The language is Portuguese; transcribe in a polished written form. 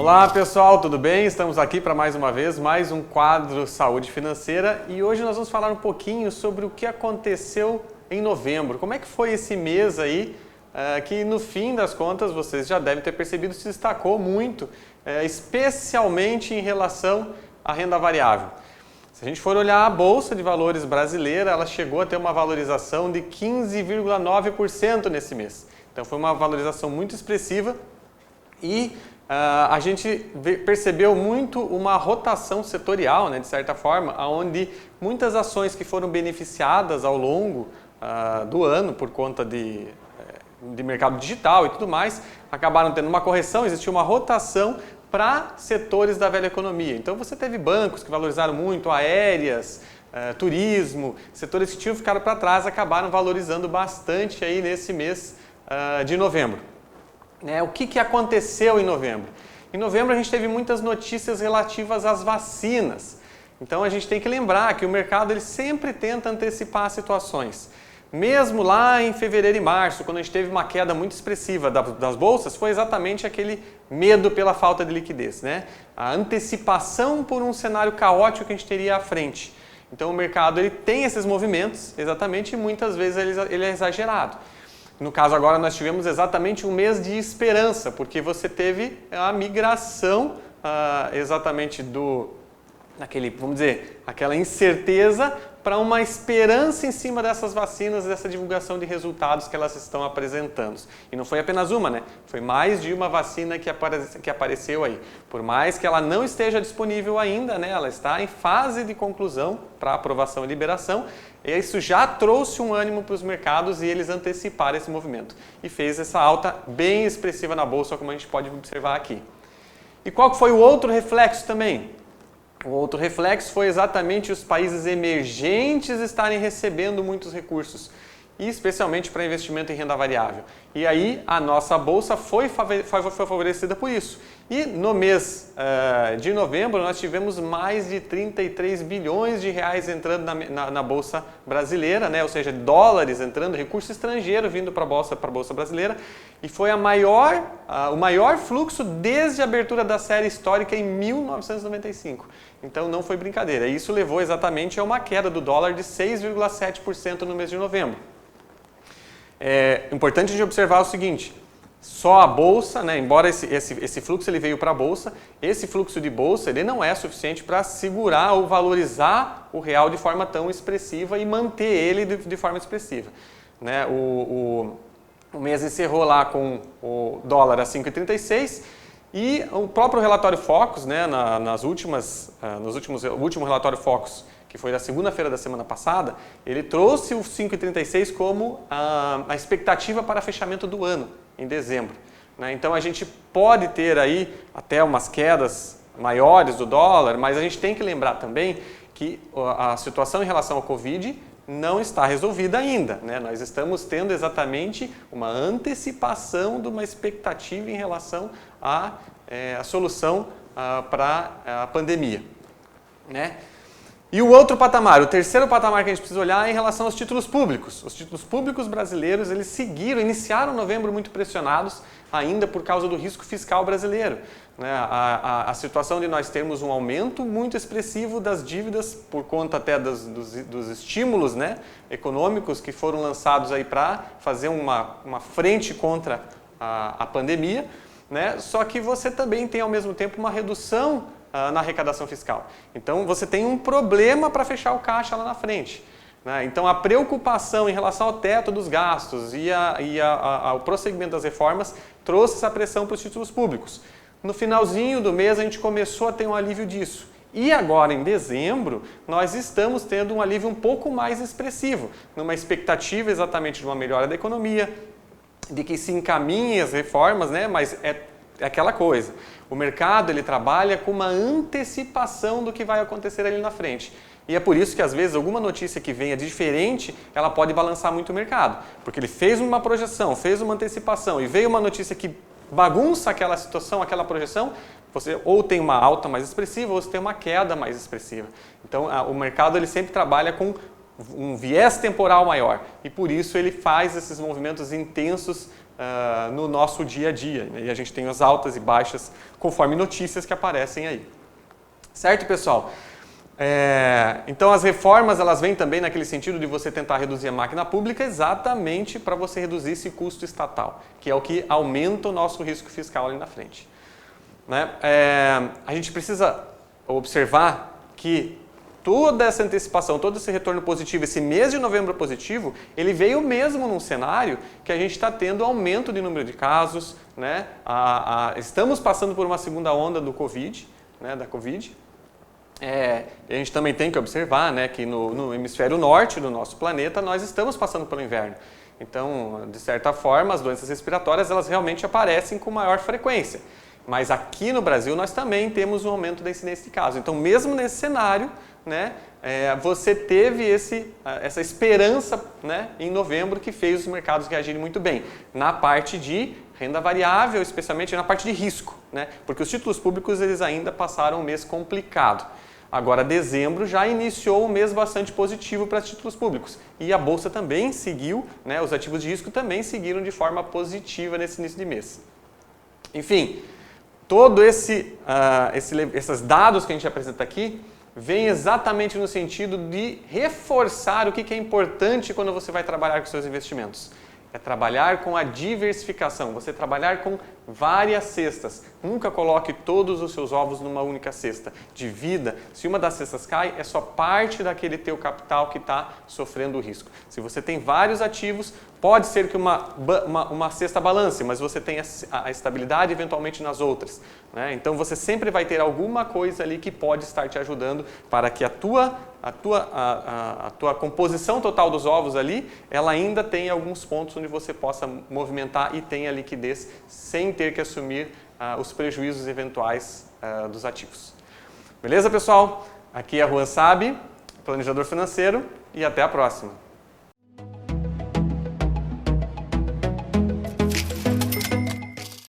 Olá pessoal, tudo bem? Estamos aqui para mais uma vez, mais um quadro Saúde Financeira e hoje nós vamos falar um pouquinho sobre o que aconteceu em novembro. Como é que foi esse mês aí, que no fim das contas vocês já devem ter percebido se destacou muito, especialmente em relação à renda variável. Se a gente for olhar a Bolsa de Valores brasileira, ela chegou a ter uma valorização de 15,9% nesse mês. Então foi uma valorização muito expressiva e a gente percebeu muito uma rotação setorial, né, de certa forma, onde muitas ações que foram beneficiadas ao longo do ano por conta de mercado digital e tudo mais, acabaram tendo uma correção, existiu uma rotação para setores da velha economia. Então você teve bancos que valorizaram muito, aéreas, turismo, setores que tinham ficado para trás acabaram valorizando bastante aí nesse mês de novembro. O que aconteceu em novembro? Em novembro a gente teve muitas notícias relativas às vacinas. Então a gente tem que lembrar que o mercado ele sempre tenta antecipar situações. Mesmo lá em fevereiro e março, quando a gente teve uma queda muito expressiva das bolsas, foi exatamente aquele medo pela falta de liquidez, né? A antecipação por um cenário caótico que a gente teria à frente. Então o mercado ele tem esses movimentos, exatamente, e muitas vezes ele é exagerado. No caso agora nós tivemos exatamente um mês de esperança, porque você teve a migração exatamente vamos dizer, aquela incerteza para uma esperança em cima dessas vacinas, dessa divulgação de resultados que elas estão apresentando. E não foi apenas uma, né? Foi mais de uma vacina que apareceu aí. Por mais que ela não esteja disponível ainda, né? Ela está em fase de conclusão para aprovação e liberação, e isso já trouxe um ânimo para os mercados e eles anteciparam esse movimento. E fez essa alta bem expressiva na bolsa, como a gente pode observar aqui. E qual foi o outro reflexo também? O outro reflexo foi exatamente os países emergentes estarem recebendo muitos recursos, e especialmente para investimento em renda variável. E aí a nossa bolsa foi favorecida por isso. E no mês de novembro nós tivemos mais de 33 bilhões de reais entrando na bolsa brasileira, né? Ou seja, dólares entrando, recurso estrangeiro vindo para a bolsa brasileira. E foi o maior fluxo desde a abertura da série histórica em 1995. Então não foi brincadeira. Isso levou exatamente a uma queda do dólar de 6,7% no mês de novembro. É importante a gente observar o seguinte, só a bolsa, né, embora esse fluxo ele veio para a bolsa, esse fluxo de bolsa ele não é suficiente para segurar ou valorizar o real de forma tão expressiva e manter ele de forma expressiva. Né? O mês encerrou lá com o dólar a 5,36 e o próprio relatório Focus, né, o último relatório Focus, que foi da segunda-feira da semana passada, ele trouxe o 5,36 como a expectativa para fechamento do ano, em dezembro. Né? Então a gente pode ter aí até umas quedas maiores do dólar, mas a gente tem que lembrar também que a situação em relação ao Covid não está resolvida ainda. Né? Nós estamos tendo exatamente uma antecipação de uma expectativa em relação à solução para a pandemia. Né? E o outro patamar, o terceiro patamar que a gente precisa olhar é em relação aos títulos públicos. Os títulos públicos brasileiros, eles iniciaram novembro muito pressionados ainda por causa do risco fiscal brasileiro. Né? A situação de nós termos um aumento muito expressivo das dívidas por conta até dos estímulos, né, econômicos que foram lançados aí para fazer uma frente contra a pandemia, né? Só que você também tem ao mesmo tempo uma redução na arrecadação fiscal. Então você tem um problema para fechar o caixa lá na frente. Né? Então a preocupação em relação ao teto dos gastos e ao prosseguimento das reformas trouxe essa pressão para os títulos públicos. No finalzinho do mês a gente começou a ter um alívio disso. E agora em dezembro nós estamos tendo um alívio um pouco mais expressivo, numa expectativa exatamente de uma melhora da economia, de que se encaminhem as reformas, né? Mas é aquela coisa. O mercado ele trabalha com uma antecipação do que vai acontecer ali na frente. E é por isso que às vezes alguma notícia que venha de diferente, ela pode balançar muito o mercado. Porque ele fez uma projeção, fez uma antecipação e veio uma notícia que bagunça aquela situação, aquela projeção, você ou tem uma alta mais expressiva ou você tem uma queda mais expressiva. Então o mercado ele sempre trabalha com um viés temporal maior e por isso ele faz esses movimentos intensos no nosso dia a dia. E a gente tem as altas e baixas conforme notícias que aparecem aí. Certo, pessoal? Então as reformas elas vêm também naquele sentido de você tentar reduzir a máquina pública exatamente para você reduzir esse custo estatal, que é o que aumenta o nosso risco fiscal ali na frente. Né? A gente precisa observar que toda essa antecipação, todo esse retorno positivo, esse mês de novembro positivo, ele veio mesmo num cenário que a gente está tendo aumento de número de casos, né? Estamos passando por uma segunda onda do Covid, né? Da Covid. A gente também tem que observar, né, que no hemisfério norte do nosso planeta nós estamos passando pelo inverno. Então, de certa forma, as doenças respiratórias elas realmente aparecem com maior frequência. Mas aqui no Brasil nós também temos um aumento da incidência de casos. Então, mesmo nesse cenário, né, você teve essa esperança, né, em novembro que fez os mercados reagirem muito bem. Na parte de renda variável, especialmente na parte de risco, né, porque os títulos públicos eles ainda passaram um mês complicado. Agora, dezembro já iniciou um mês bastante positivo para títulos públicos. E a Bolsa também seguiu, né, os ativos de risco também seguiram de forma positiva nesse início de mês. Enfim, todos esses dados que a gente apresenta aqui vem exatamente no sentido de reforçar o que é importante quando você vai trabalhar com seus investimentos. É trabalhar com a diversificação, você trabalhar com várias cestas. Nunca coloque todos os seus ovos numa única cesta. Divida, se uma das cestas cai, é só parte daquele teu capital que está sofrendo o risco. Se você tem vários ativos, pode ser que uma cesta balance, mas você tem a estabilidade eventualmente nas outras. Né? Então você sempre vai ter alguma coisa ali que pode estar te ajudando para que a tua composição total dos ovos ali, ela ainda tem alguns pontos onde você possa movimentar e tenha liquidez sem ter que assumir os prejuízos eventuais dos ativos. Beleza, pessoal? Aqui é Juan Sabe, planejador financeiro, e até a próxima.